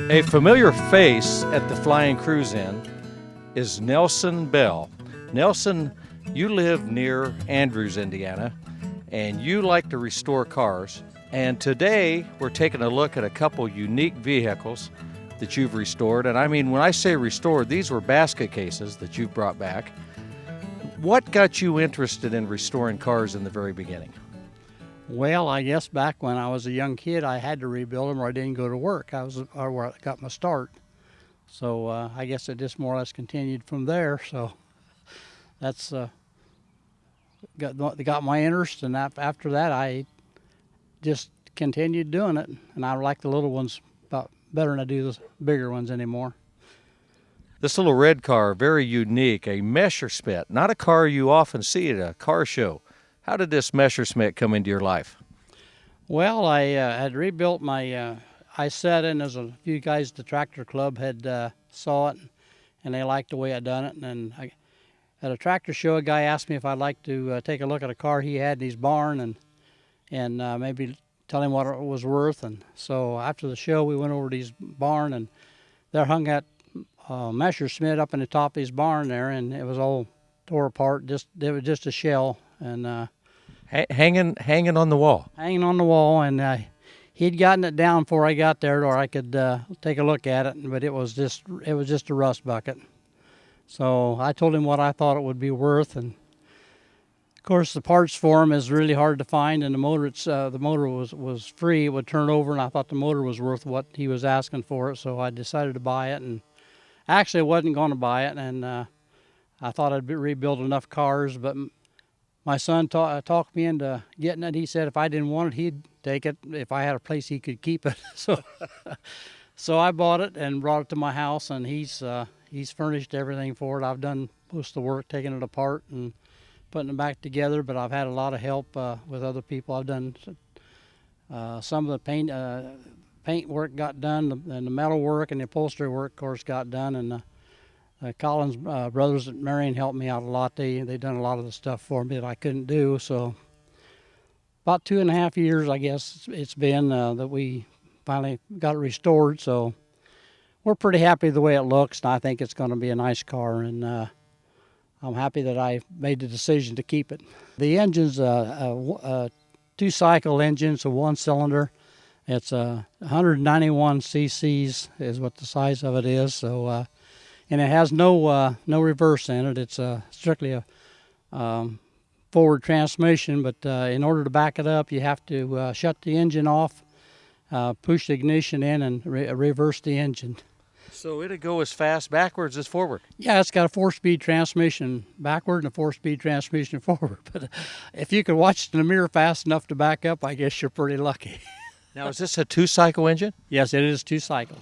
A familiar face at the FlyInCruiseIn is Nelson Bell. Nelson, you live near Andrews, Indiana, and you like to restore cars. And today we're taking a look at a couple unique vehicles that you've restored. And I mean, when I say restored, these were basket cases that you've brought back. What got you interested in restoring cars in the very beginning? Well, I guess back when I was a young kid, I had to rebuild them or I didn't go to work. Or where I got my start. So I guess it just more or less continued from there. So that's got my interest, and after that, I just continued doing it. And I like the little ones better than I do the bigger ones anymore. This little red car, very unique, a Messerschmitt, not a car you often see at a car show. How did this Messerschmitt come into your life? Well, I had rebuilt my Isetta, and there's a few guys at the tractor club had saw it, and they liked the way I done it. And at a tractor show, a guy asked me if I'd like to take a look at a car he had in his barn and maybe tell him what it was worth. And so after the show, we went over to his barn, and there hung that Messerschmitt up in the top of his barn there, and it was all tore apart. It was just a shell, and hanging on the wall. Hanging on the wall, and he'd gotten it down before I got there, or I could take a look at it. But it was just a rust bucket. So I told him what I thought it would be worth, and of course the parts for him is really hard to find. And the motor was free; it would turn over, and I thought the motor was worth what he was asking for it. So I decided to buy it, and actually I wasn't going to buy it, and I thought I'd rebuild enough cars, but my son talked me into getting it. He said if I didn't want it, he'd take it if I had a place he could keep it. So I bought it and brought it to my house, and he's furnished everything for it. I've done most of the work, taking it apart and putting it back together, but I've had a lot of help with other people. I've done some of the paint work got done, and the metal work and the upholstery work, of course, got done, and Collins brothers at Marion helped me out a lot. They done a lot of the stuff for me that I couldn't do. So about 2.5 years, I guess it's been that we finally got it restored. So we're pretty happy the way it looks, and I think it's going to be a nice car. And I'm happy that I made the decision to keep it. The engine's a two-cycle engine, so one cylinder. It's 191 cc's is what the size of it is. So. And it has no reverse in it. It's strictly a forward transmission, but in order to back it up, you have to shut the engine off, push the ignition in, and reverse the engine. So it'll go as fast backwards as forward? Yeah, it's got a 4-speed transmission backward and a 4-speed transmission forward. But if you can watch it in the mirror fast enough to back up, I guess you're pretty lucky. Now, is this a two-cycle engine? Yes, it is two-cycle.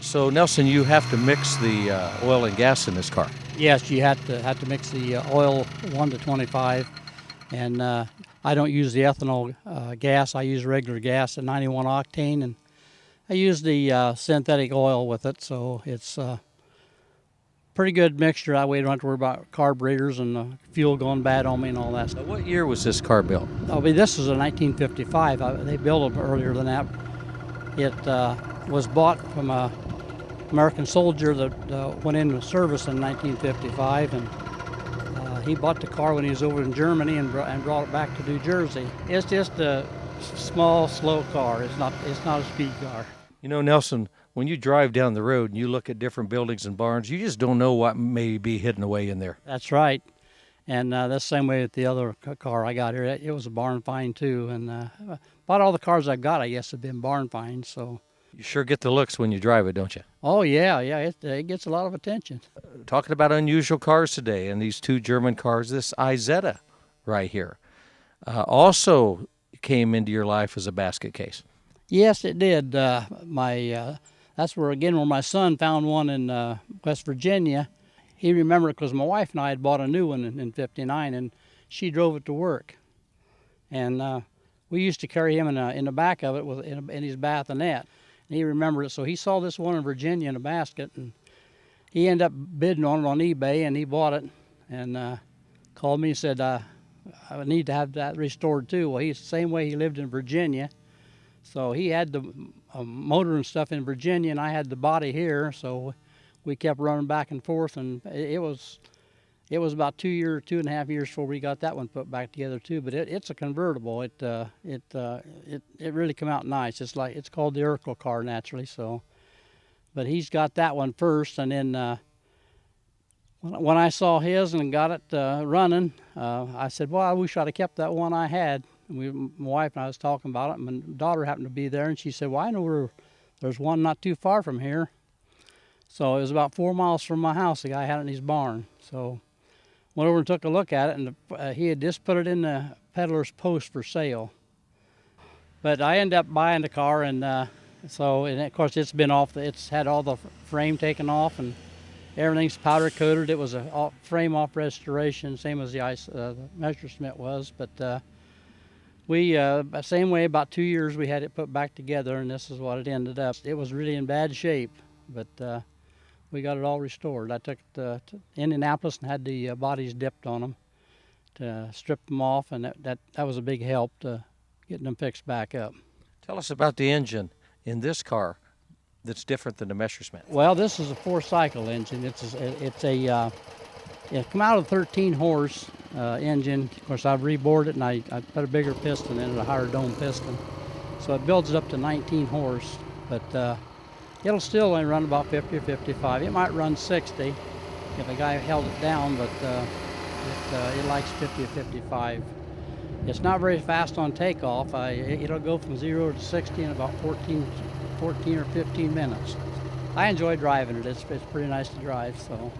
So Nelson, you have to mix the oil and gas in this car. Yes, you have to mix the oil 1 to 25, and I don't use the ethanol gas. I use regular gas at 91 octane, and I use the synthetic oil with it. So it's a pretty good mixture. That way I don't have to worry about carburetors and fuel going bad on me and all that stuff. Now, what year was this car built? This was a 1955. They built it earlier than that. It was bought from a American soldier that went into service in 1955, and he bought the car when he was over in Germany and brought it back to New Jersey. It's just a small, slow car. It's not a speed car. You know, Nelson, when you drive down the road and you look at different buildings and barns, you just don't know what may be hidden away in there. That's right, and that's the same way with the other car I got here. It was a barn find too, and about all the cars I've got, I guess, have been barn finds. So. You sure get the looks when you drive it, don't you? Oh, yeah, it gets a lot of attention. Talking about unusual cars today, and these two German cars, this Isetta right here, also came into your life as a basket case. Yes, it did. That's where my son found one in West Virginia. He remembered it because my wife and I had bought a new one in 59, and she drove it to work. And we used to carry him in the back of it in his bassinet. And he remembered it, so he saw this one in Virginia in a basket, and he ended up bidding on it on eBay, and he bought it, and called me and said, I need to have that restored too. Well, he's the same way he lived in Virginia, so he had the a motor and stuff in Virginia, and I had the body here, so we kept running back and forth, and it was about 2.5 years before we got that one put back together too. But it's a convertible. It really come out nice. It's called the Urkel car naturally. So, but he's got that one first, and then when I saw his and got it running, I said, well, I wish I'd have kept that one I had. My wife and I was talking about it, and my daughter happened to be there, and she said, well, I know there's one not too far from here. So it was about 4 miles from my house. The guy had it in his barn. So went over and took a look at it, and he had just put it in the peddler's post for sale. But I ended up buying the car, and of course it's been it's had all the frame taken off, and everything's powder coated. It was a frame off restoration, same as the Messerschmitt was. But we, same way, about 2 years we had it put back together, and this is what it ended up. It was really in bad shape, but we got it all restored. I took it to Indianapolis and had the bodies dipped on them to strip them off, and that was a big help to getting them fixed back up. Tell us about the engine in this car that's different than the Messerschmitt. Well, this is a 4-cycle engine. It come out of a 13-horse engine. Of course, I've rebored it, and I put a bigger piston in it, a higher dome piston. So it builds it up to 19 horse, but it'll still only run about 50 or 55. It might run 60 if a guy held it down, but it likes 50 or 55. It's not very fast on takeoff. It'll go from 0 to 60 in about 14 or 15 minutes. I enjoy driving it. It's pretty nice to drive. So,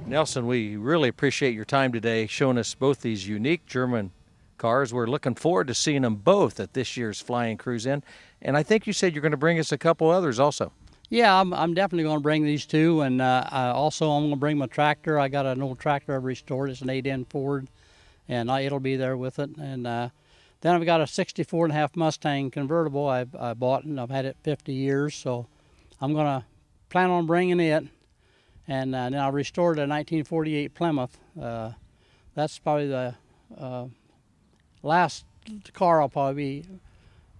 Nelson, we really appreciate your time today showing us both these unique German cars. We're looking forward to seeing them both at this year's FlyInCruiseIn. And I think you said you're going to bring us a couple others also. Yeah, I'm definitely going to bring these two, and I'm going to bring my tractor. I got an old tractor I've restored. It's an 8N Ford, and it'll be there with it. And then I've got a 64.5 Mustang convertible I bought, and I've had it 50 years, so I'm going to plan on bringing it. And then I'll restore a 1948 Plymouth. That's probably the last car I'll probably be,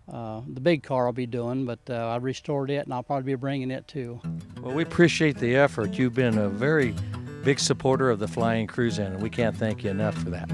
the big car I'll be doing, but I restored it, and I'll probably be bringing it too. Well, we appreciate the effort. You've been a very big supporter of the FlyInCruiseIn, and we can't thank you enough for that.